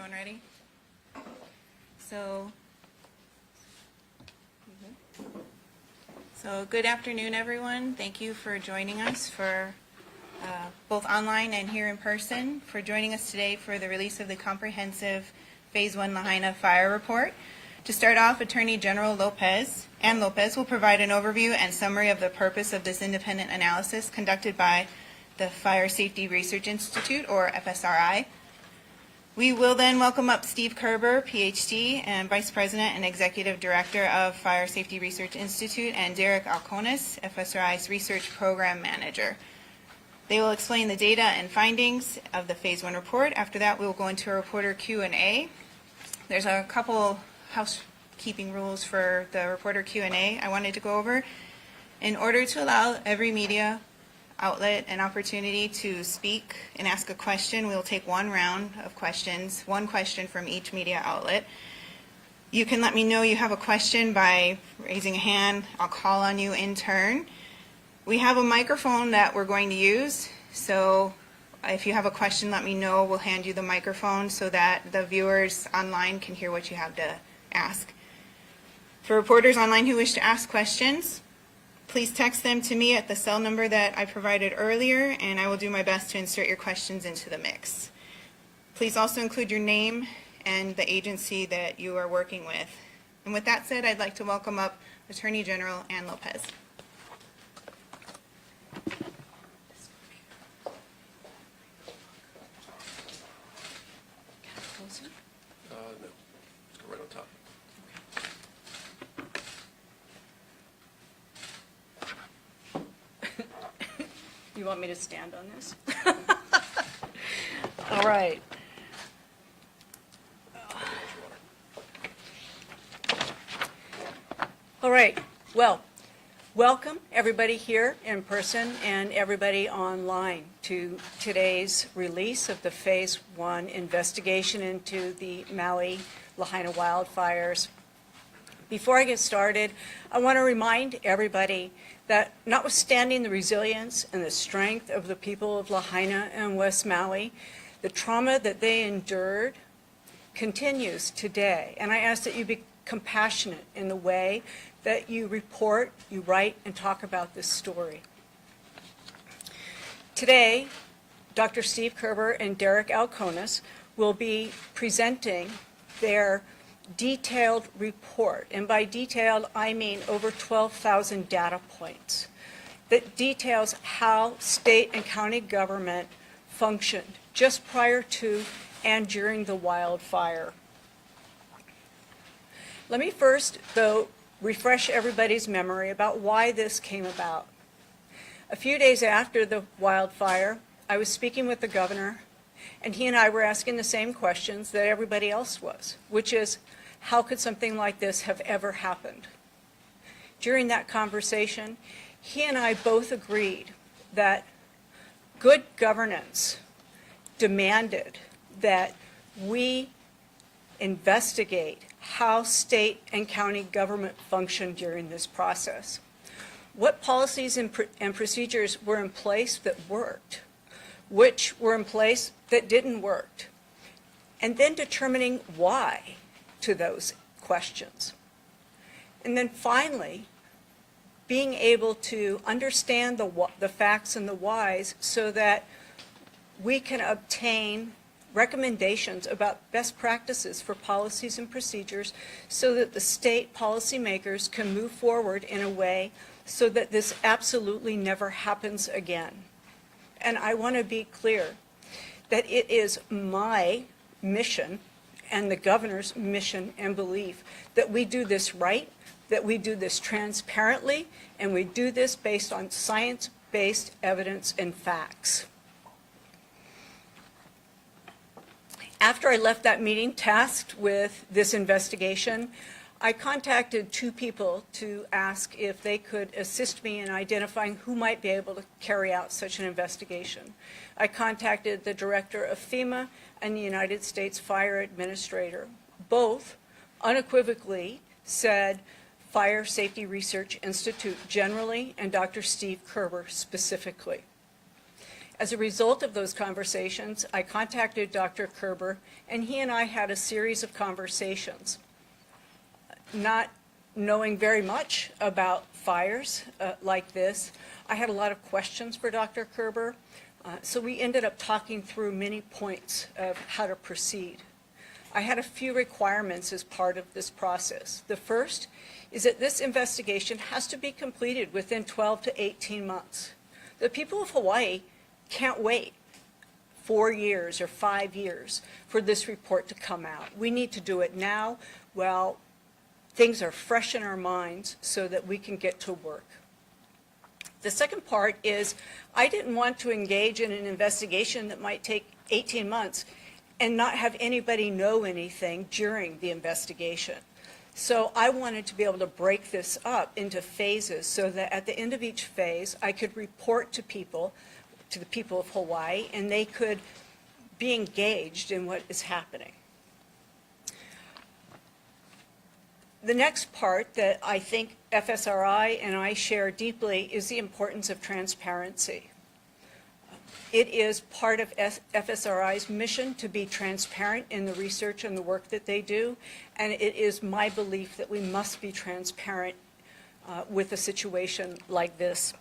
everyone ready? So good afternoon, everyone. Thank you for joining us for both online and here in person, for joining us today for the release of the comprehensive Phase 1 Lahaina Fire Report. To start off, Attorney General Anne Lopez will provide an overview and summary of the purpose of this independent analysis conducted by the Fire Safety Research Institute, or FSRI. We will then welcome up Steve Kerber, PhD, and Vice President and Executive Director of Fire Safety Research Institute, and Derek Alconis, FSRI's Research Program Manager. They will explain the data and findings of the Phase 1 report. After that, we will go into a reporter Q&A. There's a couple housekeeping rules for the reporter Q&A I wanted to go over. In order to allow every media outlet an opportunity to speak and ask a question, we'll take one round of questions, one question from each media outlet. You can let me know you have a question by raising a hand. I'll call on you in turn. We have a microphone that we're going to use, so if you have a question, let me know. We'll hand you the microphone so that the viewers online can hear what you have to ask. For reporters online who wish to ask questions, please text them to me at the cell number that I provided earlier, and I will do my best to insert your questions into the mix. Please also include your name and the agency that you are working with. And with that said, I'd like to welcome up Attorney General Anne Lopez. No, let's go right on top. You want me to stand on this? All right. All right. Well, welcome everybody here in person and everybody online to today's release of the Phase 1 investigation into the Maui Lahaina wildfires. Before I get started, I want to remind everybody that notwithstanding the resilience and the strength of the people of Lahaina and West Maui, the trauma that they endured continues today. And I ask that you be compassionate in the way that you report, you write, and talk about this story. Today, Dr. Steve Kerber and Derek Alconis will be presenting their detailed report, and by detailed I mean over 12,000 data points, that details how state and county government functioned just prior to and during the wildfire. Let me first, though, refresh everybody's memory about why this came about. A few days after the wildfire, I was speaking with the governor, and he and I were asking the same questions that everybody else was, which is, how could something like this have ever happened? During that conversation, he and I both agreed that good governance demanded that we investigate how state and county government functioned during this process. What policies and procedures were in place that worked, which were in place that didn't work, and then determining why to those questions. And then finally, being able to understand the facts and the whys so that we can obtain recommendations about best practices for policies and procedures so that the state policymakers can move forward in a way so that this absolutely never happens again. And I want to be clear that it is my mission and the governor's mission and belief that we do this right, that we do this transparently, and we do this based on science-based evidence and facts. After I left that meeting tasked with this investigation, I contacted two people to ask if they could assist me in identifying who might be able to carry out such an investigation. I contacted the director of FEMA and the United States Fire Administrator. Both unequivocally said Fire Safety Research Institute generally and Dr. Steve Kerber specifically. As a result of those conversations, I contacted Dr. Kerber, and he and I had a series of conversations. Not knowing very much about fires like this, I had a lot of questions for Dr. Kerber, so we ended up talking through many points of how to proceed. I had a few requirements as part of this process. The first is that this investigation has to be completed within 12 to 18 months. The people of Hawaii can't wait 4 years or 5 years for this report to come out. We need to do it now while things are fresh in our minds so that we can get to work. The second part is I didn't want to engage in an investigation that might take 18 months and not have anybody know anything during the investigation. So I wanted to be able to break this up into phases so that at the end of each phase, I could report to the people of Hawaii, and they could be engaged in what is happening. The next part that I think FSRI and I share deeply is the importance of transparency. It is part of FSRI's mission to be transparent in the research and the work that they do, and it is my belief that we must be transparent with a situation like this.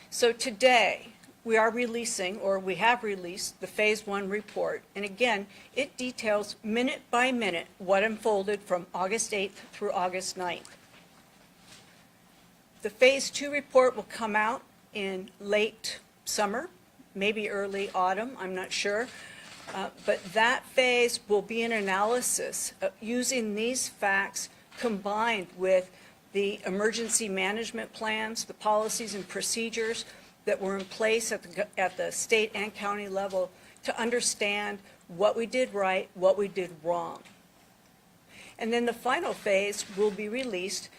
So today, we are releasing, or we have released, the Phase 1 report. And again, it details minute by minute what unfolded from August 8th through August 9th. The Phase 2 report will come out in late summer, maybe early autumn, I'm not sure. But that phase will be an analysis of using these facts combined with the emergency management plans, the policies and procedures that were in place at the state and county level to understand what we did right, what we did wrong. And then the final phase will be released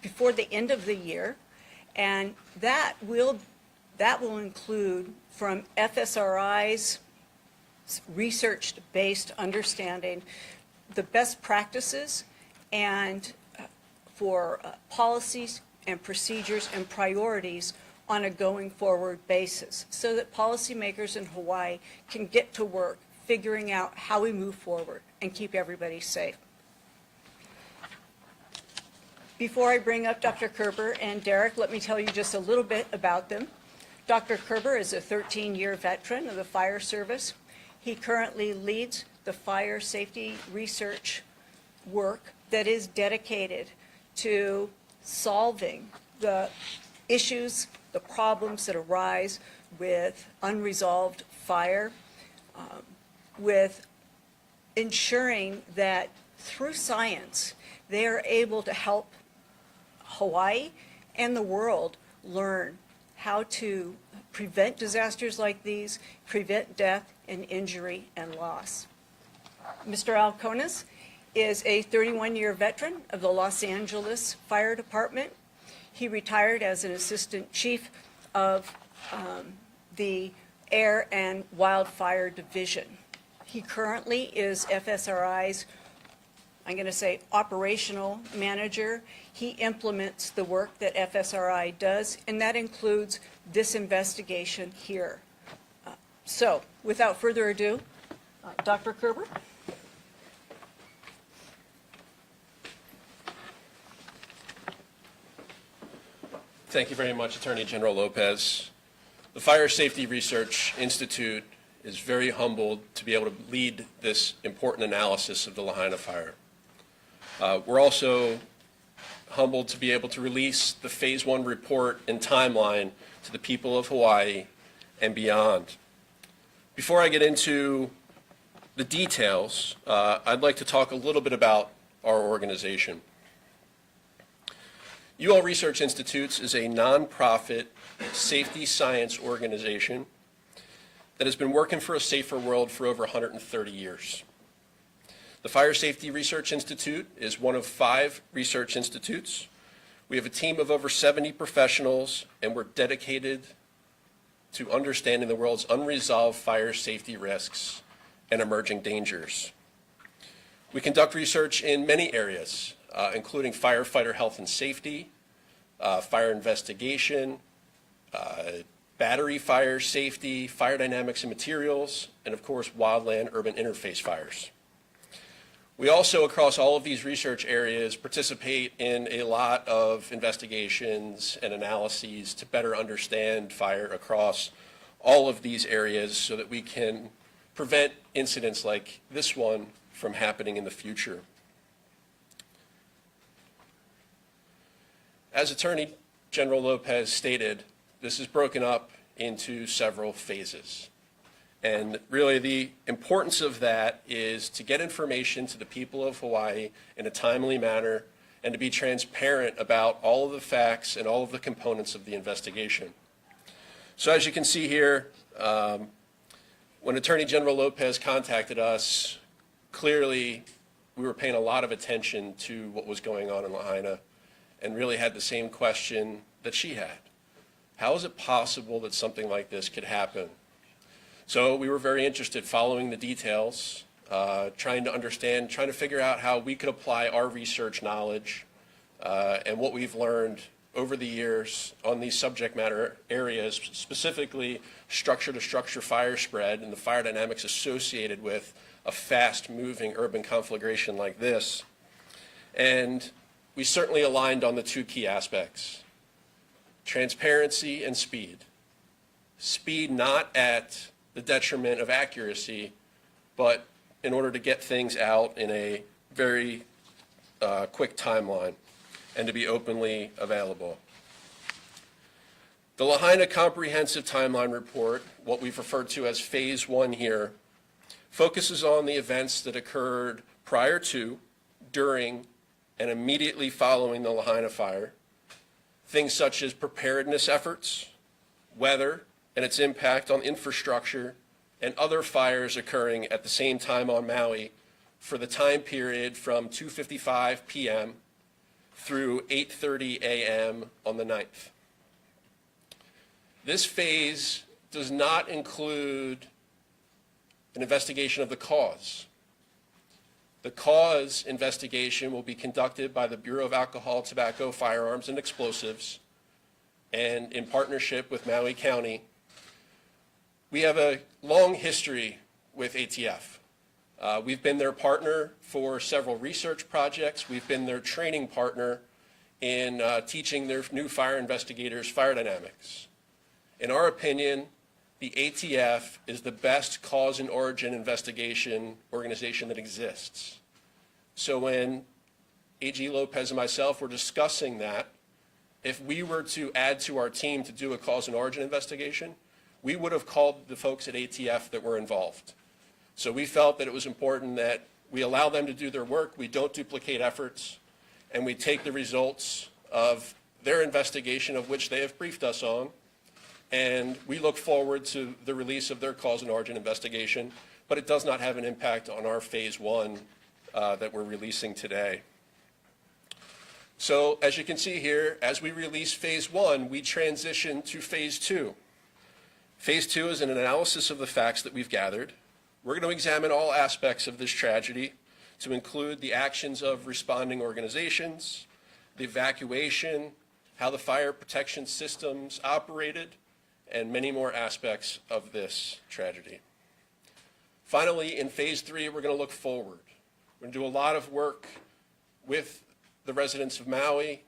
before the end of the year, and that will include from FSRI's research-based understanding the best practices and for policies and procedures and priorities on a going forward basis so that policymakers in Hawaii can get to work figuring out how we move forward and keep everybody safe. Before I bring up Dr. Kerber and Derek, let me tell you just a little bit about them. Dr. Kerber is a 13-year veteran of the fire service. He currently leads the fire safety research work that is dedicated to solving the issues, the problems that arise with unresolved fire, with ensuring that through science they are able to help Hawaii and the world learn how to prevent disasters like these, prevent death and injury and loss. Mr. Alcones is a 31-year veteran of the Los Angeles Fire Department. He retired as an assistant chief of the Air and Wildfire Division. He currently is FSRI's, I'm going to say, operational manager. He implements the work that FSRI does, and that includes this investigation here. So, without further ado, Dr. Kerber. Thank you very much, Attorney General Lopez. The Fire Safety Research Institute is very humbled to be able to lead this important analysis of the Lahaina fire. We're also humbled to be able to release the Phase 1 report and timeline to the people of Hawaii and beyond. Before I get into the details, I'd like to talk a little bit about our organization. UL Research Institutes is a nonprofit safety science organization that has been working for a safer world for over 130 years. The Fire Safety Research Institute is one of 5 research institutes. We have a team of over 70 professionals, and we're dedicated to understanding the world's unresolved fire safety risks and emerging dangers. We conduct research in many areas, including firefighter health and safety, fire investigation, battery fire safety, fire dynamics and materials, and of course, wildland-urban interface fires. We also, across all of these research areas, participate in a lot of investigations and analyses to better understand fire across all of these areas so that we can prevent incidents like this one from happening in the future. As Attorney General Lopez stated, this is broken up into several phases. And really the importance of that is to get information to the people of Hawaii in a timely manner and to be transparent about all of the facts and all of the components of the investigation. So as you can see here, when Attorney General Lopez contacted us, clearly we were paying a lot of attention to what was going on in Lahaina and really had the same question that she had. How is it possible that something like this could happen? So we were very interested following the details, trying to understand, trying to figure out how we could apply our research knowledge and what we've learned over the years on these subject matter areas, specifically structure-to-structure fire spread and the fire dynamics associated with a fast-moving urban conflagration like this. And we certainly aligned on the two key aspects: transparency and speed. Speed not at the detriment of accuracy, but in order to get things out in a very quick timeline and to be openly available. The Lahaina Comprehensive Timeline Report, what we've referred to as Phase 1 here, focuses on the events that occurred prior to, during, and immediately following the Lahaina fire. Things such as preparedness efforts, weather and its impact on infrastructure, and other fires occurring at the same time on Maui for the time period from 2:55 p.m. through 8:30 a.m. on the 9th. This phase does not include an investigation of the cause. The cause investigation will be conducted by the Bureau of Alcohol, Tobacco, Firearms, and Explosives, and in partnership with Maui County. We have a long history with ATF. We've been their partner for several research projects. We've been their training partner in teaching their new fire investigators fire dynamics. In our opinion, the ATF is the best cause and origin investigation organization that exists. So when AG Lopez and myself were discussing that, if we were to add to our team to do a cause and origin investigation, we would have called the folks at ATF that were involved. So we felt that it was important that we allow them to do their work, we don't duplicate efforts, and we take the results of their investigation, of which they have briefed us on, and we look forward to the release of their cause and origin investigation, but it does not have an impact on our Phase 1 that we're releasing today. So as you can see here, as we release Phase 1, we transition to Phase 2. Phase 2 is an analysis of the facts that we've gathered. We're going to examine all aspects of this tragedy to include the actions of responding organizations, the evacuation, how the fire protection systems operated, and many more aspects of this tragedy. Finally, in Phase 3, we're going to look forward. We're going to do a lot of work with the residents of Maui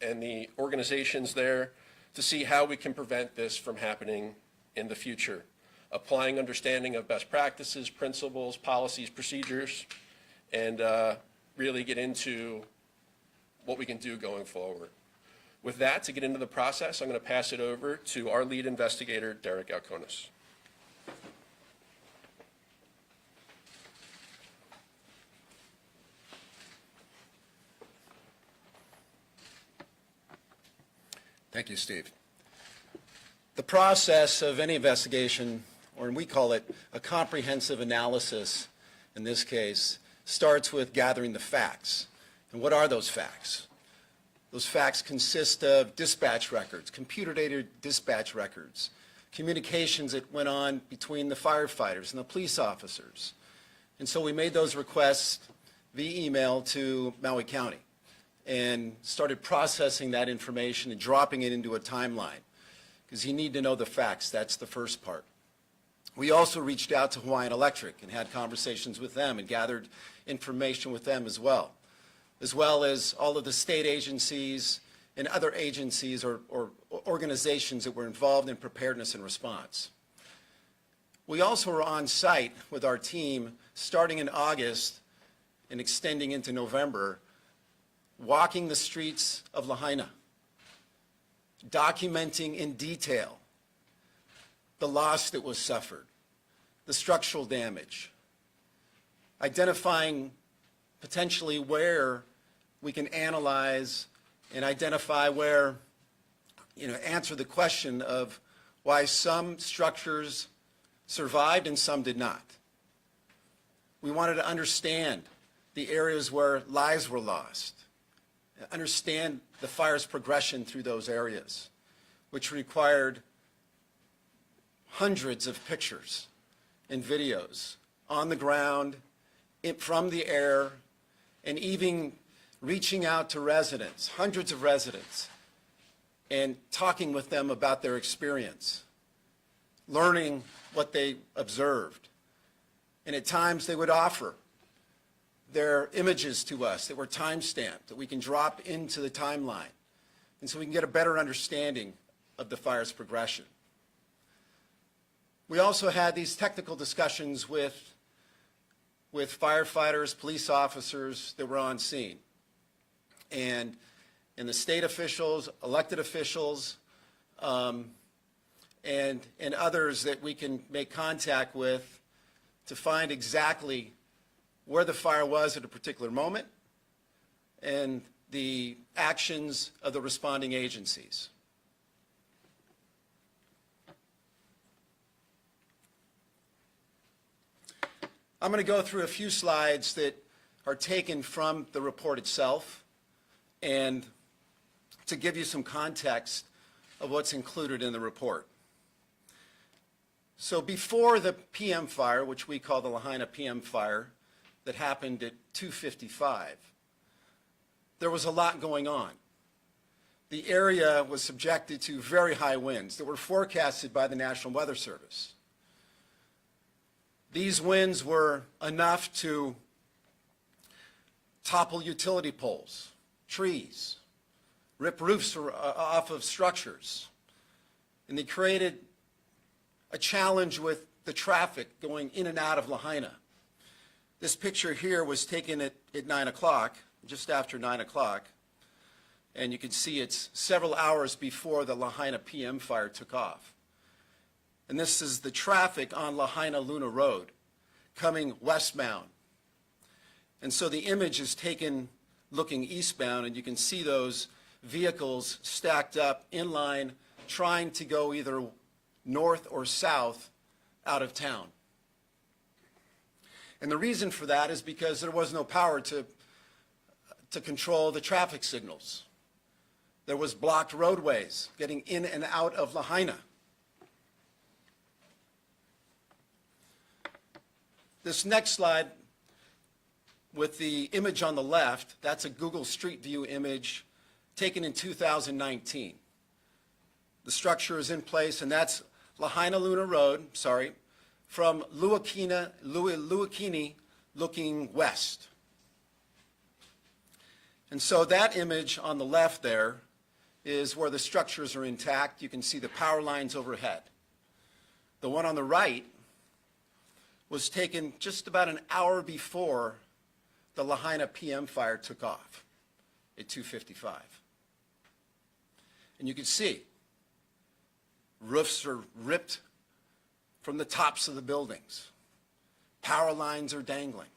and the organizations there to see how we can prevent this from happening in the future, applying understanding of best practices, principles, policies, procedures, and really get into what we can do going forward. With that, to get into the process, I'm going to pass it over to our lead investigator, Derek Alconis. Thank you, Steve. The process of any investigation, or we call it a comprehensive analysis in this case, starts with gathering the facts. And what are those facts? Those facts consist of dispatch records, computer-aided dispatch records, communications that went on between the firefighters and the police officers. And so we made those requests via email to Maui County and started processing that information and dropping it into a timeline. because you need to know the facts. That's the first part. We also reached out to Hawaiian Electric and had conversations with them and gathered information with them as well as all of the state agencies and other agencies or organizations that were involved in preparedness and response. We also were on site with our team starting in August and extending into November, walking the streets of Lahaina, documenting in detail the loss that was suffered, the structural damage, identifying potentially where we can analyze and identify where, answer the question of why some structures survived and some did not. We wanted to understand the areas where lives were lost, understand the fire's progression through those areas, which required hundreds of pictures and videos on the ground, from the air, and even reaching out to residents, hundreds of residents, and talking with them about their experience, learning what they observed. And at times they would offer their images to us that were time-stamped, that we can drop into the timeline, and so we can get a better understanding of the fire's progression. We also had these technical discussions with firefighters, police officers that were on scene, and the state officials, elected officials, and others that we can make contact with to find exactly where the fire was at a particular moment and the actions of the responding agencies. I'm going to go through a few slides that are taken from the report itself and to give you some context of what's included in the report. So before the PM fire, which we call the Lahaina PM fire, that happened at 2:55, there was a lot going on. The area was subjected to very high winds that were forecasted by the National Weather Service. These winds were enough to topple utility poles, trees, rip roofs off of structures, and they created a challenge with the traffic going in and out of Lahaina. This picture here was taken at 9 o'clock, just after 9 o'clock, and you can see it's several hours before the Lahaina PM fire took off. And this is the traffic on Lahaina Luna Road coming westbound. And so the image is taken looking eastbound, and you can see those vehicles stacked up in line trying to go either north or south out of town. And the reason for that is because there was no power to control the traffic signals. There was blocked roadways getting in and out of Lahaina. This next slide with the image on the left, that's a Google Street View image taken in 2019. The structure is in place, and that's Lahaina Luna Road, from Luakini looking west. And so that image on the left there is where the structures are intact. You can see the power lines overhead. The one on the right was taken just about an hour before the Lahaina PM fire took off at 2:55. And you can see roofs are ripped from the tops of the buildings. Power lines are dangling.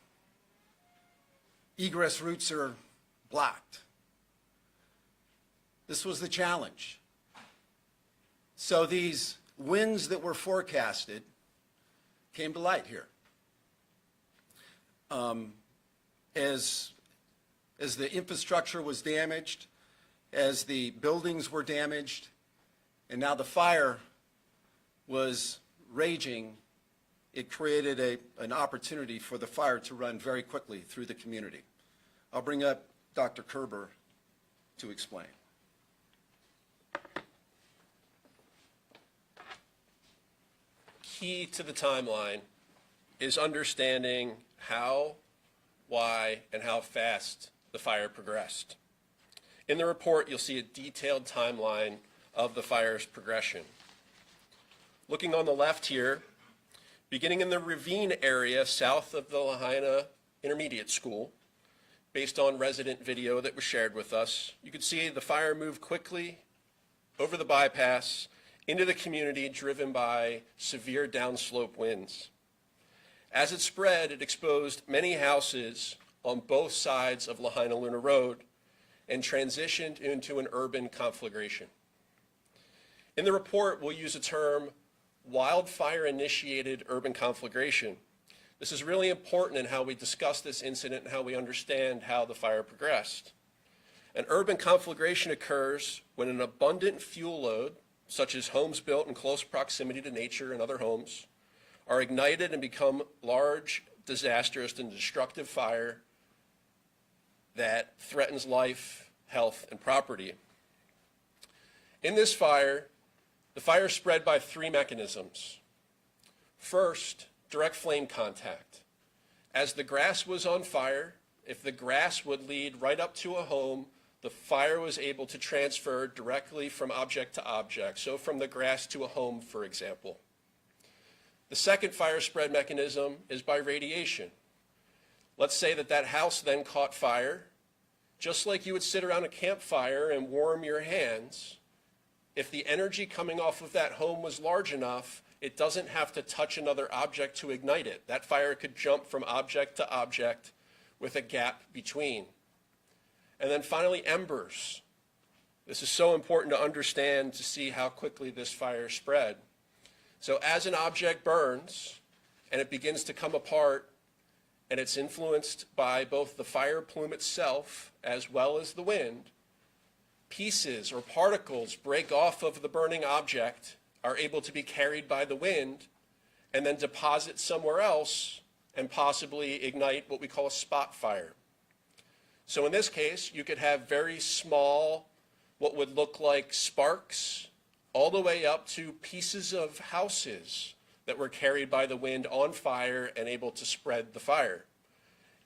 Egress routes are blocked. This was the challenge. So these winds that were forecasted came to light here. As the infrastructure was damaged, as the buildings were damaged, and now the fire was raging, it created an opportunity for the fire to run very quickly through the community. I'll bring up Dr. Kerber to explain. key to the timeline is understanding how, why, and how fast the fire progressed. In the report, you'll see a detailed timeline of the fire's progression. Looking on the left here, beginning in the ravine area south of the Lahaina Intermediate School, based on resident video that was shared with us, you could see the fire move quickly over the bypass into the community, driven by severe downslope winds. As it spread, it exposed many houses on both sides of Lahaina Luna Road and transitioned into an urban conflagration. In the report, we'll use a term, wildfire-initiated urban conflagration. This is really important in how we discuss this incident and how we understand how the fire progressed. An urban conflagration occurs when an abundant fuel load, such as homes built in close proximity to nature and other homes, are ignited and become large, disastrous, and destructive fire that threatens life, health, and property. In this fire, the fire spread by three mechanisms. First, direct flame contact. As the grass was on fire, if the grass would lead right up to a home, the fire was able to transfer directly from object to object, so from the grass to a home, for example. The second fire spread mechanism is by radiation. Let's say that house then caught fire. Just like you would sit around a campfire and warm your hands, if the energy coming off of that home was large enough, it doesn't have to touch another object to ignite it. That fire could jump from object to object with a gap between. And then finally, embers. This is so important to understand to see how quickly this fire spread. So as an object burns and it begins to come apart, and it's influenced by both the fire plume itself as well as the wind, pieces or particles break off of the burning object, are able to be carried by the wind, and then deposit somewhere else and possibly ignite what we call a spot fire. So in this case, you could have very small, what would look like sparks, all the way up to pieces of houses that were carried by the wind on fire and able to spread the fire.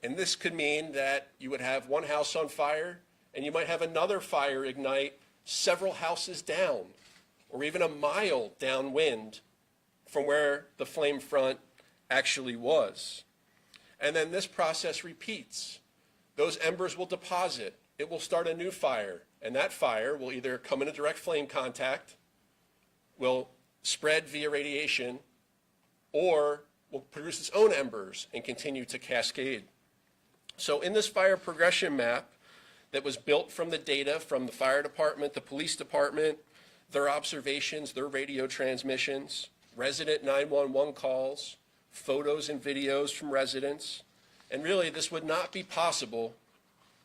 And this could mean that you would have one house on fire and you might have another fire ignite several houses down, or even a mile downwind from where the flame front actually was. And then this process repeats. Those embers will deposit. It will start a new fire, and that fire will either come into direct flame contact, will spread via radiation, or will produce its own embers and continue to cascade. So in this fire progression map that was built from the data from the fire department, the police department, their observations, their radio transmissions, resident 911 calls, photos and videos from residents, and really this would not be possible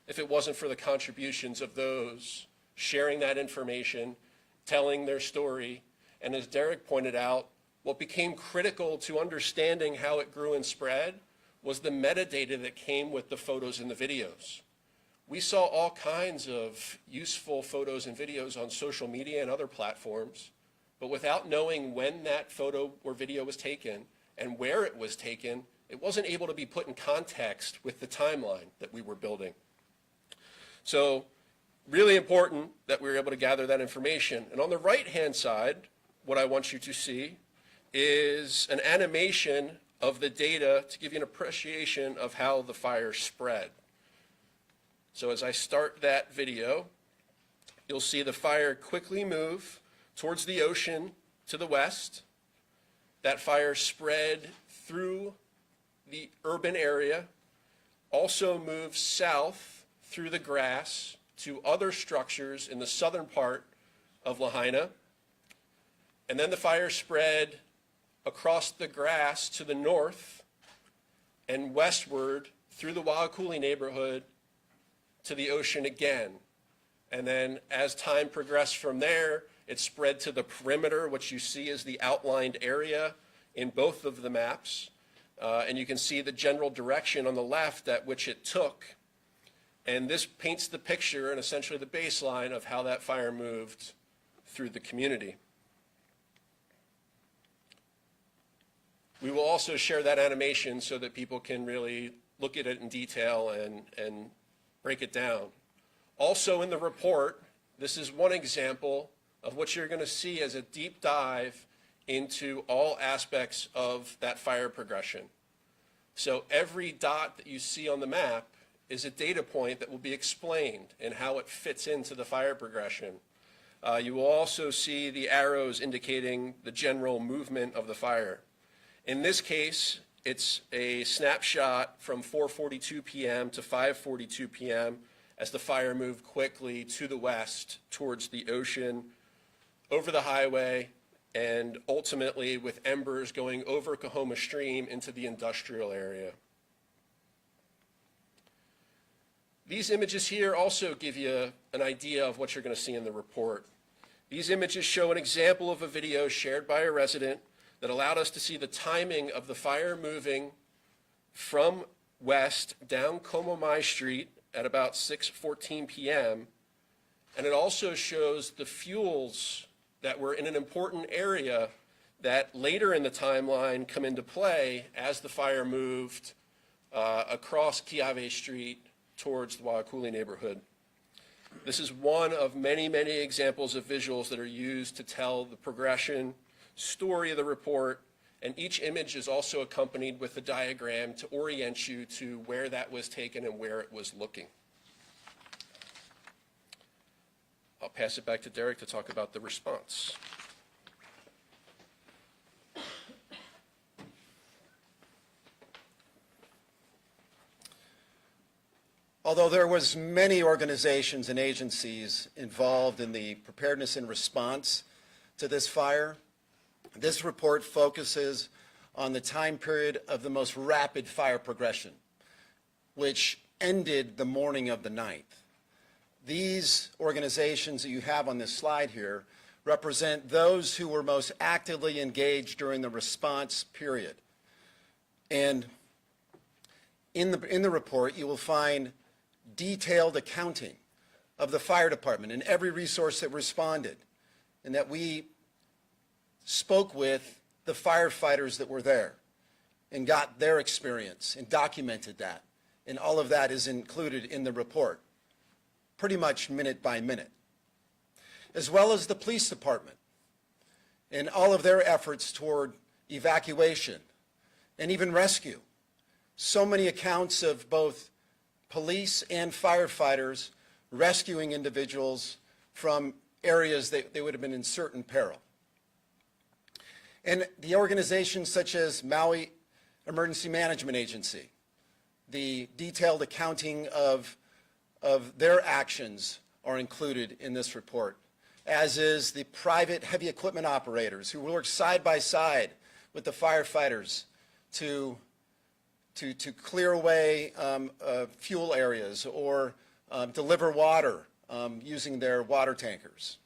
if it wasn't for the contributions of those sharing that information, telling their story, and as Derek pointed out, what became critical to understanding how it grew and spread was the metadata that came with the photos and the videos. We saw all kinds of useful photos and videos on social media and other platforms, but without knowing when that photo or video was taken and where it was taken, it wasn't able to be put in context with the timeline that we were building. So really important that we were able to gather that information. And on the right-hand side, what I want you to see is an animation of the data to give you an appreciation of how the fire spread. So as I start that video, you'll see the fire quickly move towards the ocean to the west. That fire spread through the urban area, also moved south through the grass to other structures in the southern part of Lahaina. And then the fire spread across the grass to the north and westward through the Waiakuli neighborhood to the ocean again. And then as time progressed from there, it spread to the perimeter, which you see is the outlined area in both of the maps. And you can see the general direction on the left at which it took. And this paints the picture and essentially the baseline of how that fire moved through the community. We will also share that animation so that people can really look at it in detail and break it down. Also in the report, this is one example of what you're going to see as a deep dive into all aspects of that fire progression. So every dot that you see on the map is a data point that will be explained and how it fits into the fire progression. You will also see the arrows indicating the general movement of the fire. In this case, it's a snapshot from 4:42 p.m. to 5:42 p.m. as the fire moved quickly to the west towards the ocean, over the highway, and ultimately with Embers going over Kahoma Stream into the industrial area. These images here also give you an idea of what you're going to see in the report. These images show an example of a video shared by a resident that allowed us to see the timing of the fire moving from west down Komomai Street at about 6:14 p.m. And it also shows the fuels that were in an important area that later in the timeline come into play as the fire moved across Kiave Street towards the Waiakuli neighborhood. This is one of many, many examples of visuals that are used to tell the progression, story of the report, and each image is also accompanied with a diagram to orient you to where that was taken and where it was looking. I'll pass it back to Derek to talk about the response. Although there was many organizations and agencies involved in the preparedness and response to this fire, this report focuses on the time period of the most rapid fire progression, which ended the morning of the 9th. These organizations that you have on this slide here represent those who were most actively engaged during the response period. And in the report, you will find detailed accounting of the fire department and every resource that responded, and that we spoke with the firefighters that were there and got their experience and documented that. And all of that is included in the report, pretty much minute by minute, as well as the police department and all of their efforts toward evacuation and even rescue. So many accounts of both police and firefighters rescuing individuals from areas that they would have been in certain peril. And the organizations such as Maui Emergency Management Agency, the detailed accounting of their actions are included in this report, as is the private heavy equipment operators who work side by side with the firefighters to clear away fuel areas or deliver water using their water tankers.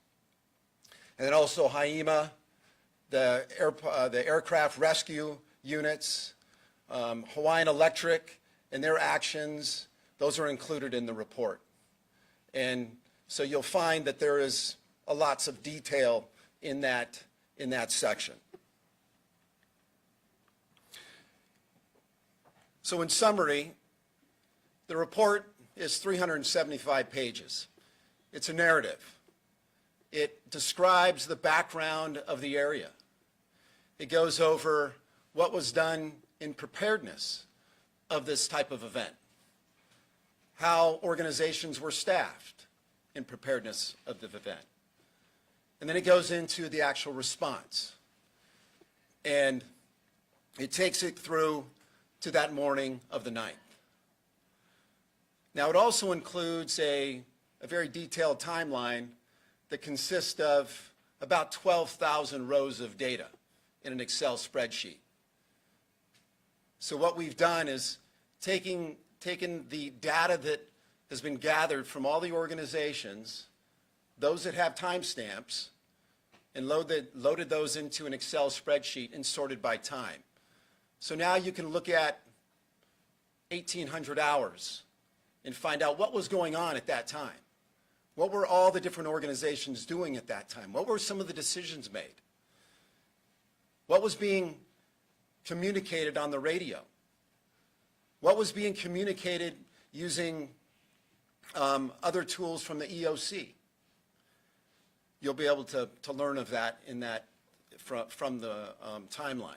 And then also HAIMA, the aircraft rescue units, Hawaiian Electric and their actions, those are included in the report. And so you'll find that there is lots of detail in that section. So in summary, the report is 375 pages. It's a narrative. It describes the background of the area. It goes over what was done in preparedness of this type of event, how organizations were staffed in preparedness of the event. And then it goes into the actual response. And it takes it through to that morning of the 9th. Now, it also includes a very detailed timeline that consists of about 12,000 rows of data in an Excel spreadsheet. So what we've done is taken the data that has been gathered from all the organizations, those that have timestamps, and loaded those into an Excel spreadsheet and sorted by time. So now you can look at 1,800 hours and find out what was going on at that time. What were all the different organizations doing at that time? What were some of the decisions made? What was being communicated on the radio? What was being communicated using other tools from the EOC? You'll be able to learn of that from the timeline.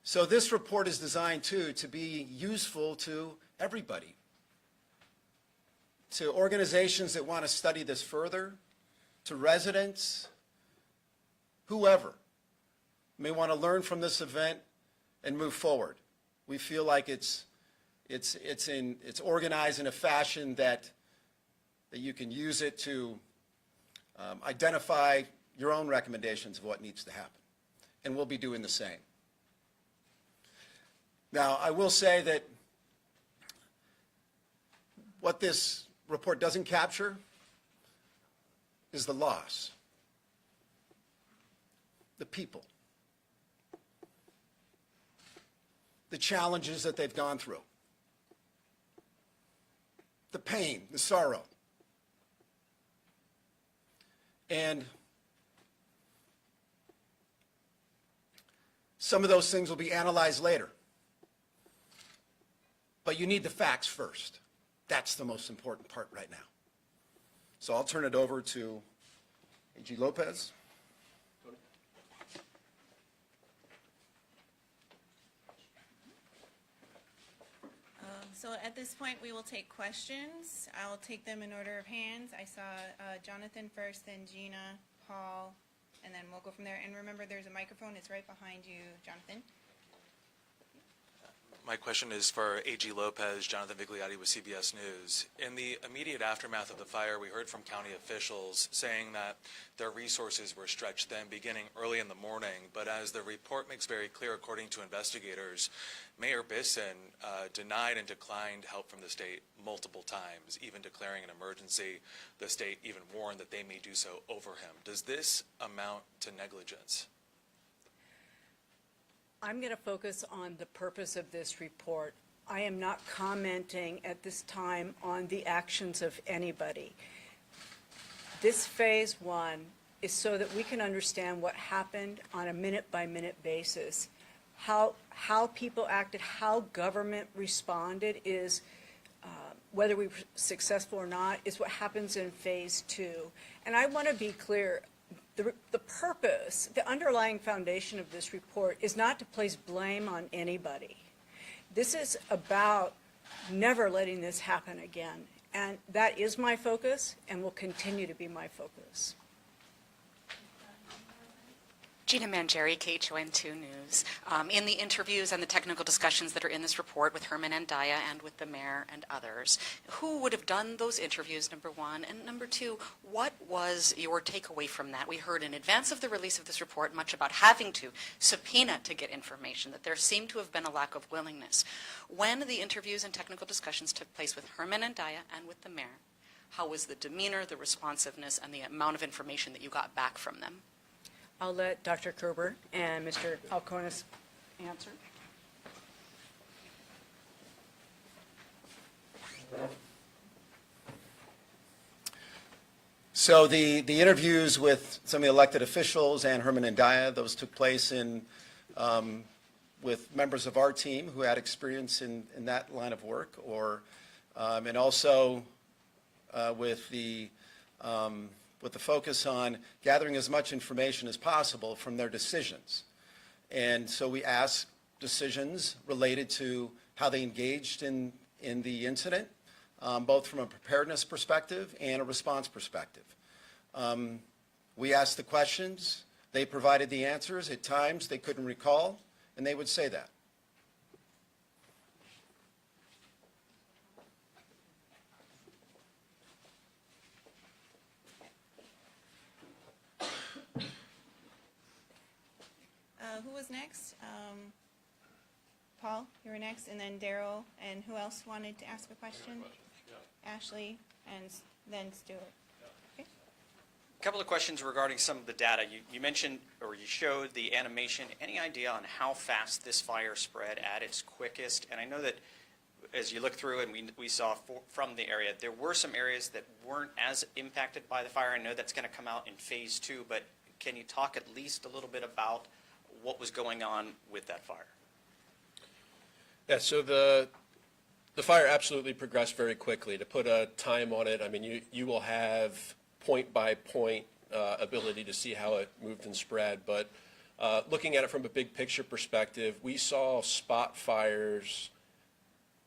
So this report is designed, too, to be useful to everybody, to organizations that want to study this further, to residents, whoever may want to learn from this event and move forward. We feel like it's organized in a fashion that you can use it to identify your own recommendations of what needs to happen. And we'll be doing the same. Now, I will say that what this report doesn't capture is the loss, the people, the challenges that they've gone through, the pain, the sorrow. And some of those things will be analyzed later. But you need the facts first. That's the most important part right now. So I'll turn it over to AG Lopez. So at this point, we will take questions. I will take them in order of hands. I saw Jonathan first, then Gina, Paul, and then we'll go from there. And remember, there's a microphone. It's right behind you, Jonathan. My question is for AG Lopez, Jonathan Vigliotti with CBS News. In the immediate aftermath of the fire, we heard from county officials saying that their resources were stretched then beginning early in the morning. But as the report makes very clear, according to investigators, Mayor Bisson denied and declined help from the state multiple times, even declaring an emergency. The state even warned that they may do so over him. Does this amount to negligence? I'm going to focus on the purpose of this report. I am not commenting at this time on the actions of anybody. This phase one is so that we can understand what happened on a minute-by-minute basis. How people acted, how government responded is, whether we were successful or not, is what happens in phase two. And I want to be clear. The purpose, the underlying foundation of this report is not to place blame on anybody. This is about never letting this happen again. And that is my focus and will continue to be my focus. Gina Mangieri, KHON2 News. In the interviews and the technical discussions that are in this report with Herman and Daya and with the mayor and others, who would have done those interviews, number one? And number two, what was your takeaway from that? We heard in advance of the release of this report much about having to subpoena to get information, that there seemed to have been a lack of willingness. When the interviews and technical discussions took place with Herman and Daya and with the mayor, how was the demeanor, the responsiveness, and the amount of information that you got back from them? I'll let Dr. Kerber and Mr. Alconis answer. So the interviews with some of the elected officials and Herman and Daya, those took place with members of our team who had experience in that line of work, and also with the focus on gathering as much information as possible from their decisions. And so we asked decisions related to how they engaged in the incident, both from a preparedness perspective and a response perspective. We asked the questions, they provided the answers. At times they couldn't recall, and they would say that. Who was next? Paul, you were next, and then Daryl, and who else wanted to ask a question? Ashley, and then Stuart. Okay. A couple of questions regarding some of the data. You mentioned, or you showed the animation. Any idea on how fast this fire spread at its quickest? And I know that as you look through and we saw from the area, there were some areas that weren't as impacted by the fire. I know that's going to come out in phase two, but can you talk at least a little bit about what was going on with that fire? Yeah, so the fire absolutely progressed very quickly. To put a time on it, I mean, you will have point-by-point ability to see how it moved and spread, but looking at it from a big picture perspective, we saw spot fires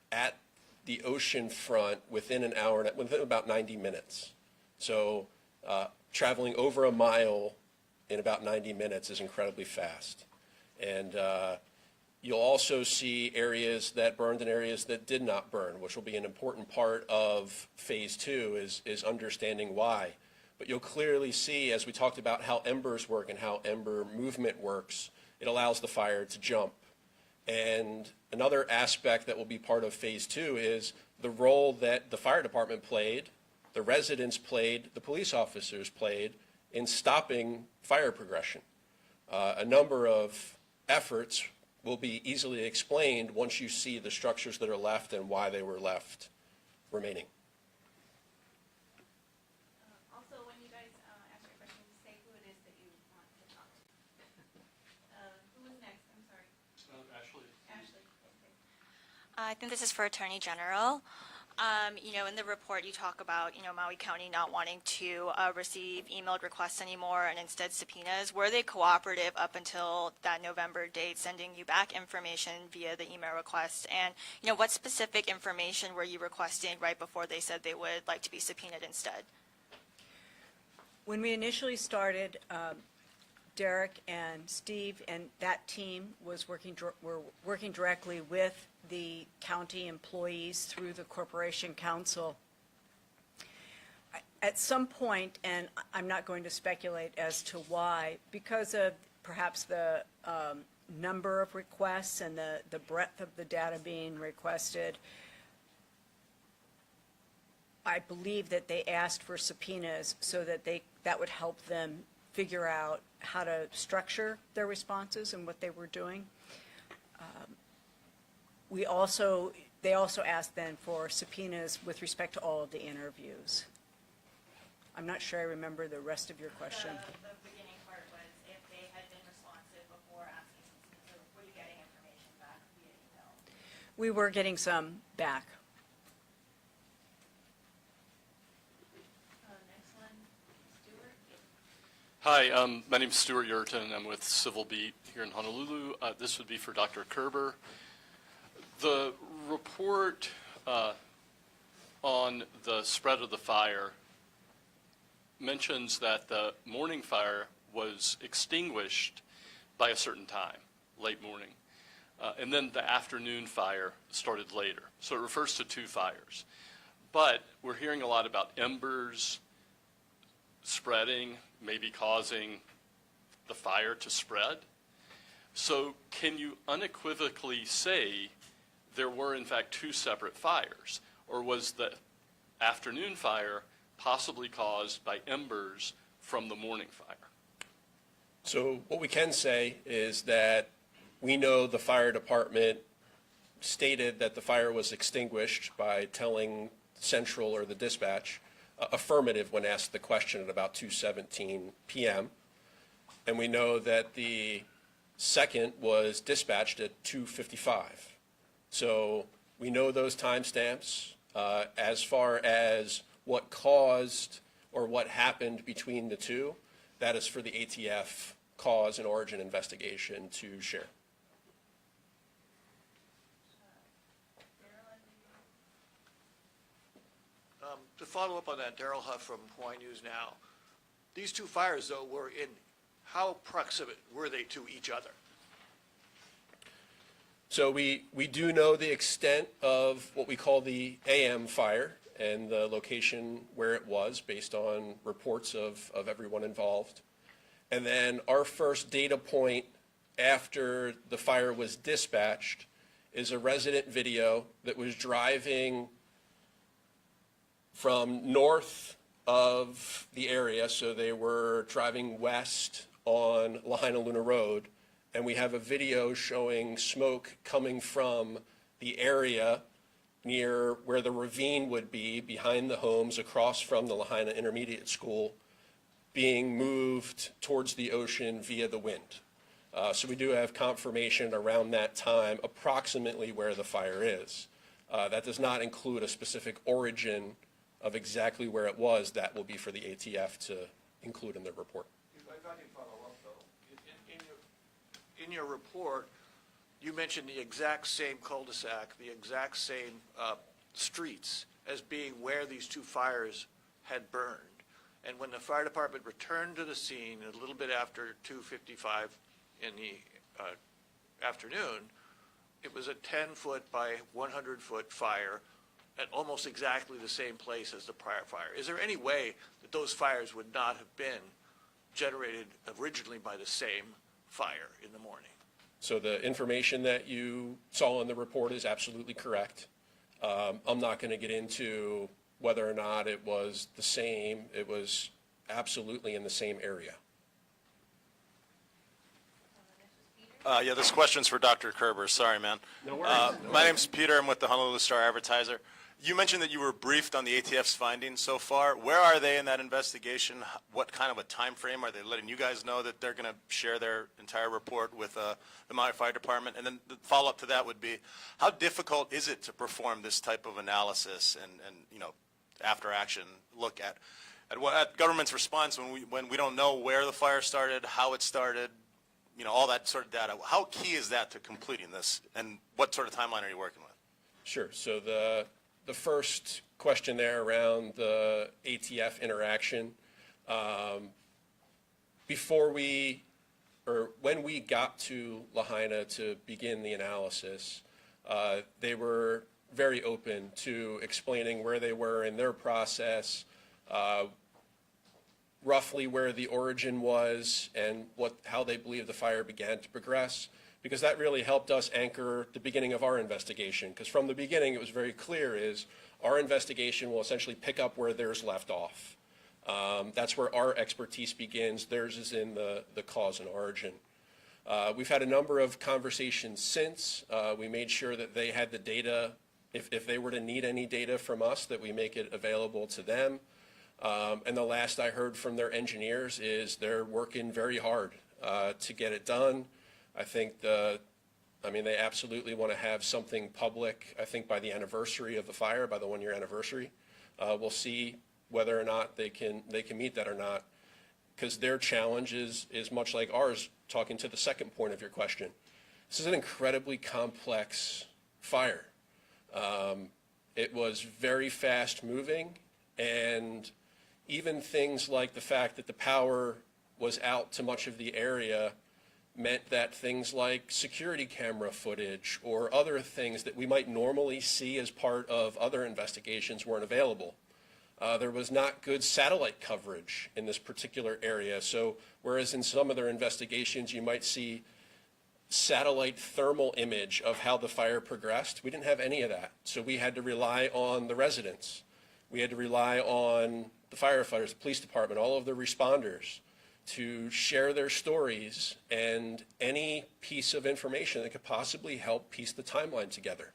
at the ocean front within an hour, within about 90 minutes. So traveling over a mile in about 90 minutes is incredibly fast. And you'll also see areas that burned and areas that did not burn, which will be an important part of phase 2 is understanding why. But you'll clearly see, as we talked about how embers work and how ember movement works, it allows the fire to jump. And another aspect that will be part of phase 2 is the role that the fire department played, the residents played, the police officers played in stopping fire progression. A number of efforts will be easily explained once you see the structures that are left and why they were left remaining. Also, when you guys ask your questions, say who it is that you want to talk to. Who was next? I'm sorry. Ashley. Ashley. Okay. I think this is for Attorney General. In the report, you talk about, Maui County not wanting to receive emailed requests anymore and instead subpoenas. Were they cooperative up until that November date, sending you back information via the email request? And, what specific information were you requesting right before they said they would like to be subpoenaed instead? When we initially started, Derek and Steve and that team were working directly with the county employees through the Corporation Council. At some point, and I'm not going to speculate as to why, because of perhaps the number of requests and the breadth of the data being requested, I believe that they asked for subpoenas so that that would help them figure out how to structure their responses and what they were doing. They also asked then for subpoenas with respect to all of the interviews. I'm not sure I remember the rest of your question. The beginning part was if they had been responsive before asking subpoenas, or were you getting information back via email? We were getting some back. Next one, Stuart. Hi, my name is Stuart Yurton. I'm with Civil Beat here in Honolulu. This would be for Dr. Kerber. The report on the spread of the fire mentions that the morning fire was extinguished by a certain time, late morning. And then the afternoon fire started later. So it refers to 2 fires. But we're hearing a lot about embers spreading, maybe causing the fire to spread. So can you unequivocally say there were in fact 2 separate fires? Or was the afternoon fire possibly caused by embers from the morning fire? So what we can say is that we know the fire department stated that the fire was extinguished by telling Central or the dispatch affirmative when asked the question at about 2:17 p.m. And we know that the second was dispatched at 2:55. So we know those timestamps. As far as what caused or what happened between the two, that is for the ATF cause and origin investigation to share. To follow up on that, Daryl Huff from Hawaii News Now. These 2 fires, though, were in how proximate were they to each other? So we do know the extent of what we call the AM fire and the location where it was based on reports of everyone involved. And then our first data point after the fire was dispatched is a resident video that was driving from north of the area. So they were driving west on Lahaina Luna Road. And we have a video showing smoke coming from the area near where the ravine would be behind the homes across from the Lahaina Intermediate School being moved towards the ocean via the wind. So we do have confirmation around that time approximately where the fire is. That does not include a specific origin of exactly where it was. That will be for the ATF to include in their report. If I can follow up, though, in your report, you mentioned the exact same cul-de-sac, the exact same streets as being where these two fires had burned. And when the fire department returned to the scene a little bit after 2:55 in the afternoon, it was a 10-foot by 100-foot fire at almost exactly the same place as the prior fire. Is there any way that those fires would not have been generated originally by the same fire in the morning? So the information that you saw in the report is absolutely correct. I'm not going to get into whether or not it was the same. It was absolutely in the same area. Yeah, this question's for Dr. Kerber. Sorry, man. No worries. My name's Peter. I'm with the Honolulu Star-Advertiser. You mentioned that you were briefed on the ATF's findings so far. Where are they in that investigation? What kind of a time frame are they letting you guys know that they're going to share their entire report with the Maui Fire Department? And then the follow-up to that would be, how difficult is it to perform this type of analysis and you know, after action look at government's response when we don't know where the fire started, how it started, you know, all that sort of data? How key is that to completing this, and what sort of timeline are you working with? Sure. So the first question there around the ATF interaction, when we got to Lahaina to begin the analysis, they were very open to explaining where they were in their process, roughly where the origin was, and how they believe the fire began to progress, because that really helped us anchor the beginning of our investigation. Because from the beginning, it was very clear is our investigation will essentially pick up where theirs left off. That's where our expertise begins. Theirs is in the cause and origin. We've had a number of conversations since. We made sure that they had the data, if they were to need any data from us, that we make it available to them. And the last I heard from their engineers is they're working very hard to get it done. I think they absolutely want to have something public, I think by the anniversary of the fire, by the 1-year anniversary. We'll see whether or not they can meet that or not, because their challenge is much like ours, talking to the second point of your question. This is an incredibly complex fire. It was very fast moving, and even things like the fact that the power was out to much of the area meant that things like security camera footage or other things that we might normally see as part of other investigations weren't available. There was not good satellite coverage in this particular area. So whereas in some other investigations you might see satellite thermal image of how the fire progressed, we didn't have any of that. So we had to rely on the residents. We had to rely on the firefighters, the police department, all of the responders to share their stories and any piece of information that could possibly help piece the timeline together.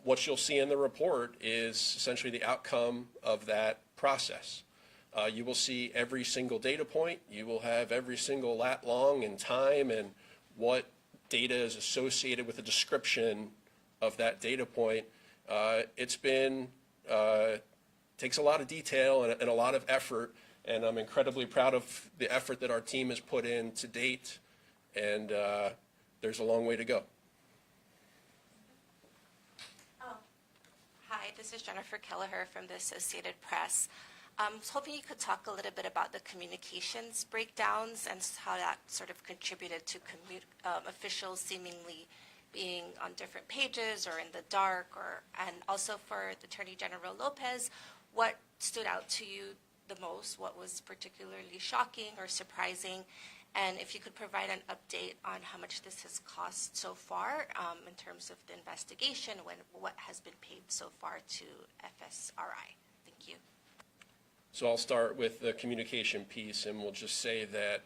What you'll see in the report is essentially the outcome of that process. You will see every single data point. You will have every single lat long and time and what data is associated with the description of that data point. Takes a lot of detail and a lot of effort, and I'm incredibly proud of the effort that our team has put in to date, and there's a long way to go. Hi, this is Jennifer Kelleher from the Associated Press. I was hoping you could talk a little bit about the communications breakdowns and how that sort of contributed to officials seemingly being on different pages or in the dark, and also for the Attorney General Lopez, what stood out to you the most? What was particularly shocking or surprising? And if you could provide an update on how much this has cost so far in terms of the investigation, what has been paid so far to FSRI. Thank you. So I'll start with the communication piece, and we'll just say that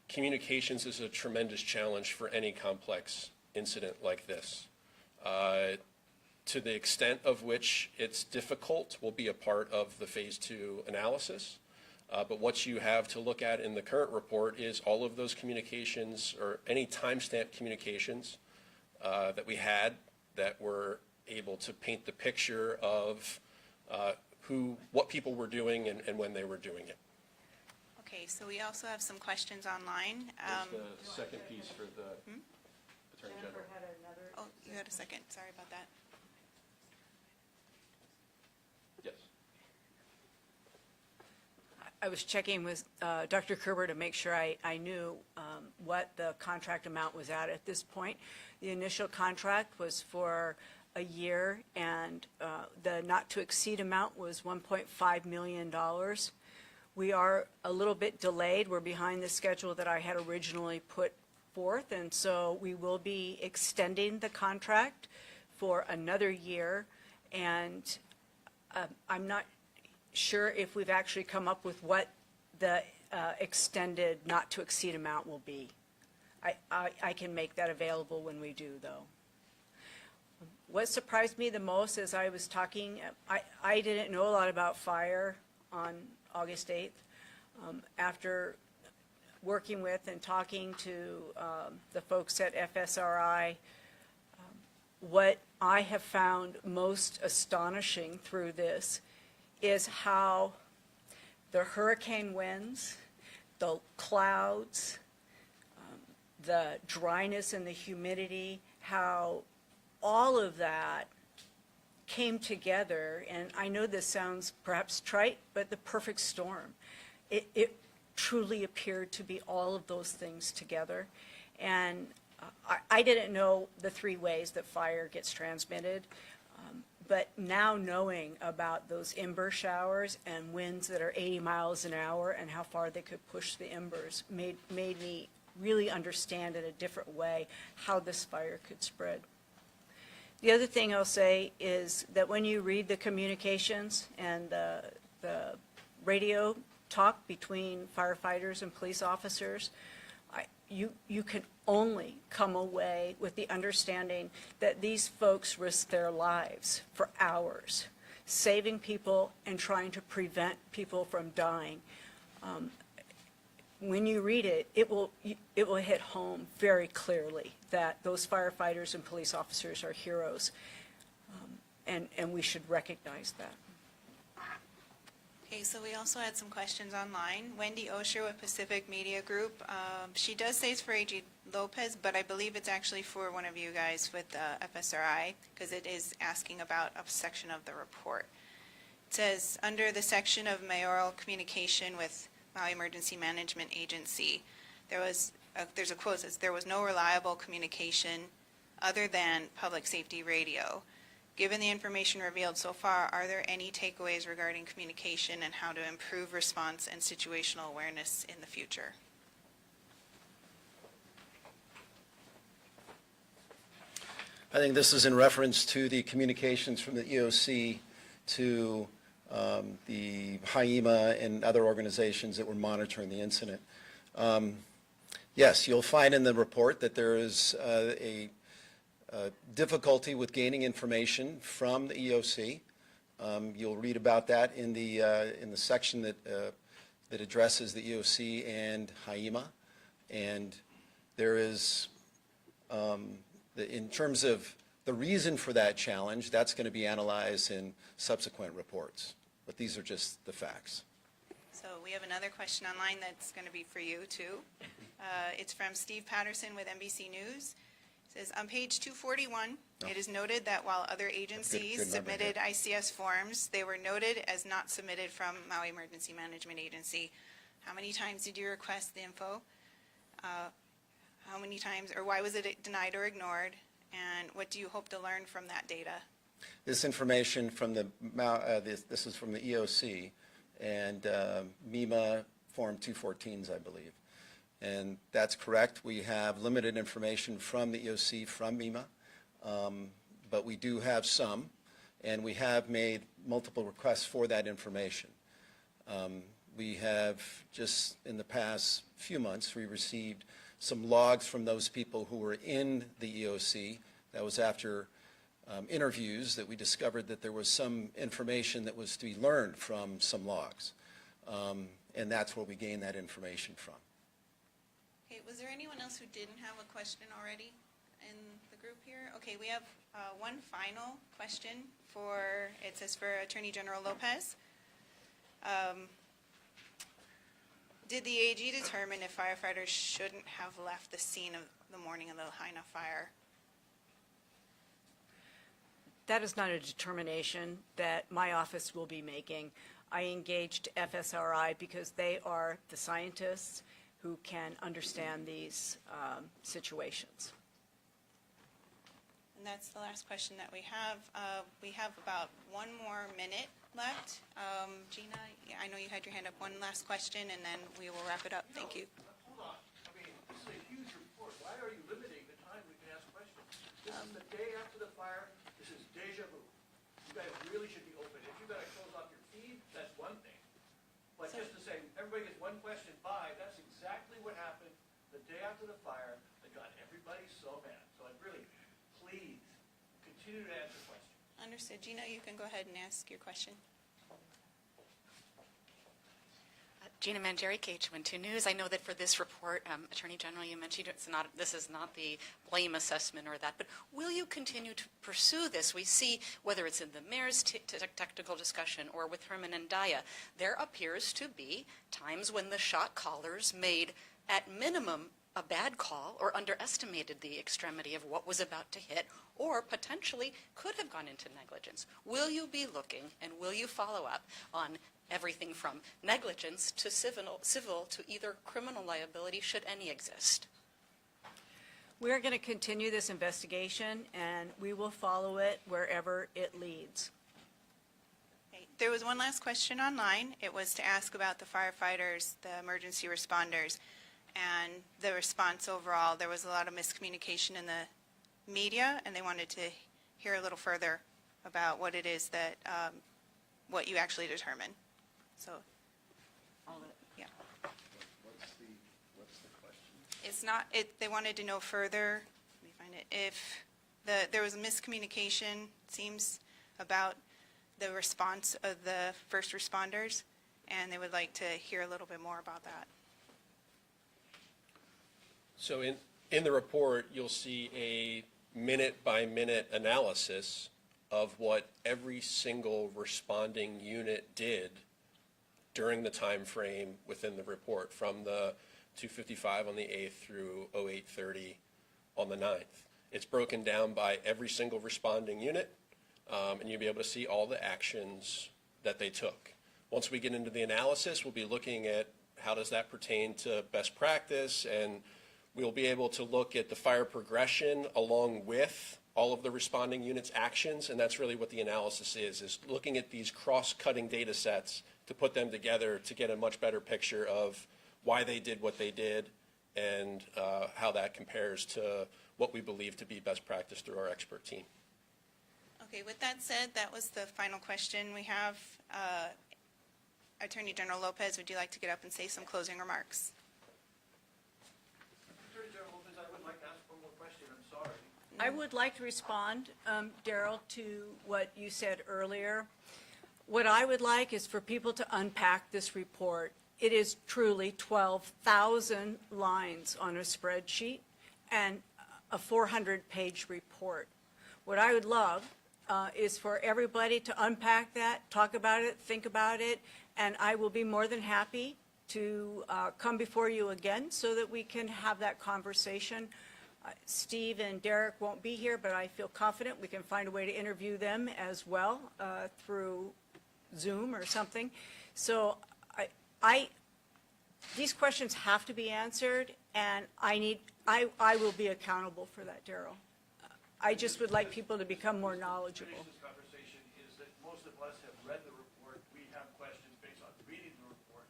communications is a tremendous challenge for any complex incident like this. To the extent of which it's difficult will be a part of the phase 2 analysis. But what you have to look at in the current report is all of those communications or any timestamp communications that we had that were able to paint the picture of what people were doing and when they were doing it. Okay, so we also have some questions online. The second piece for the Attorney General. Oh, you had a second. Sorry about that. Yes. I was checking with Dr. Kerber to make sure I knew what the contract amount was at this point. The initial contract was for a year, and the not-to-exceed amount was $1.5 million. We are a little bit delayed. We're behind the schedule that I had originally put forth, and so we will be extending the contract for another year, and I'm not sure if we've actually come up with what the extended not-to-exceed amount will be. I can make that available when we do, though. What surprised me the most as I was talking, I didn't know a lot about fire on August 8th. After working with and talking to the folks at FSRI, what I have found most astonishing through this is how the hurricane winds, the clouds, the dryness and the humidity, how all of that came together, and I know this sounds perhaps trite, but the perfect storm. It truly appeared to be all of those things together, and I didn't know the three ways that fire gets transmitted, but now knowing about those ember showers and winds that are 80 miles an hour and how far they could push the embers made me really understand in a different way how this fire could spread. The other thing I'll say is that when you read the communications and the radio talk between firefighters and police officers, you can only come away with the understanding that these folks risk their lives for hours, saving people and trying to prevent people from dying. When you read it, it will hit home very clearly that those firefighters and police officers are heroes, and we should recognize that. Okay, so we also had some questions online. Wendy Osher with Pacific Media Group. She does say it's for AG Lopez, but I believe it's actually for one of you guys with FSRI, because it is asking about a section of the report. It says, under the section of mayoral communication with Maui Emergency Management Agency, there's a quote that says, there was no reliable communication other than public safety radio. Given the information revealed so far, are there any takeaways regarding communication and how to improve response and situational awareness in the future? I think this is in reference to the communications from the EOC to the HIEMA and other organizations that were monitoring the incident. Yes, you'll find in the report that there is a difficulty with gaining information from the EOC. You'll read about that in the section that addresses the EOC and HIEMA, and there is in terms of the reason for that challenge, that's going to be analyzed in subsequent reports, but these are just the facts. So we have another question online that's going to be for you too. It's from Steve Patterson with NBC News. It says, on page 241, it is noted that while other agencies submitted ICS forms, they were noted as not submitted from Maui Emergency Management Agency. How many times did you request the info? How many times, or why was it denied or ignored? And what do you hope to learn from that data? This information from this is from the EOC and MEMA Form 214s, I believe. And that's correct. We have limited information from the EOC, from MEMA, but we do have some, and we have made multiple requests for that information. We have just in the past few months, we received some logs from those people who were in the EOC. That was after interviews that we discovered that there was some information that was to be learned from some logs. and that's where we gain that information from. Okay, was there anyone else who didn't have a question already in the group here? Okay, we have one final question it says for Attorney General Lopez. Did the AG determine if firefighters shouldn't have left the scene of the morning of the Lahaina fire? That is not a determination that my office will be making. I engaged FSRI because they are the scientists who can understand these situations. And that's the last question that we have. We have about 1 more minute left. Gina, I know you had your hand up. One last question, and then we will wrap it up. Thank you. Hold on. I mean, this is a huge report. Why are you limiting the time we can ask questions? This is the day after the fire. This is deja vu. You guys really should be open. If you got to close off your feed, that's one thing. But just to say, everybody gets one question by, that's exactly what happened the day after the fire that got everybody so mad. So I'd really, please, continue to answer questions. Understood. Gina, you can go ahead and ask your question. Gina Mangieri, KHON2 News. I know that for this report, Attorney General, you mentioned this is not the blame assessment or that, but will you continue to pursue this? We see, whether it's in the mayor's technical discussion or with Herman and Daya, there appears to be times when the shot callers made, at minimum, a bad call or underestimated the extremity of what was about to hit or potentially could have gone into negligence. Will you be looking and will you follow up on everything from negligence to civil to either criminal liability, should any exist? We're going to continue this investigation, and we will follow it wherever it leads. Okay. There was one last question online. It was to ask about the firefighters, the emergency responders, and the response overall. There was a lot of miscommunication in the media, and they wanted to hear a little further about what it is that, what you actually determine. So, yeah. What's the question? It's not, they wanted to know further, let me find it, if there was a miscommunication, it seems, about the response of the first responders, and they would like to hear a little bit more about that. So in the report, you'll see a minute-by-minute analysis of what every single responding unit did during the time frame within the report, from the 2:55 on the 8th through 08:30 on the 9th. It's broken down by every single responding unit, and you'll be able to see all the actions that they took. Once we get into the analysis, we'll be looking at how does that pertain to best practice, and we'll be able to look at the fire progression along with all of the responding units' actions, and that's really what the analysis is looking at these cross-cutting data sets to put them together to get a much better picture of why they did what they did and how that compares to what we believe to be best practice through our expert team. Okay, with that said, that was the final question we have. Attorney General Lopez, would you like to get up and say some closing remarks? Attorney General Lopez, I would like to ask one more question. I'm sorry. I would like to respond, Daryl, to what you said earlier. What I would like is for people to unpack this report. It is truly 12,000 lines on a spreadsheet and a 400-page report. What I would love is for everybody to unpack that, talk about it, think about it, and I will be more than happy to come before you again so that we can have that conversation. Steve and Derek won't be here, but I feel confident we can find a way to interview them as well through Zoom or something. So these questions have to be answered, and I will be accountable for that, Daryl. I just would like people to become more knowledgeable. This conversation is that most of us have read the report. We have questions based on reading the report,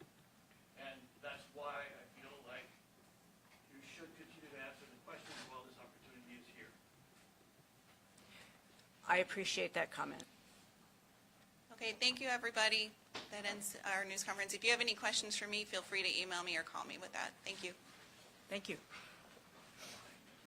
and that's why I feel like you should continue to answer the questions while this opportunity is here. I appreciate that comment. Okay, thank you, everybody. That ends our news conference. If you have any questions for me, feel free to email me or call me with that. Thank you. Thank you.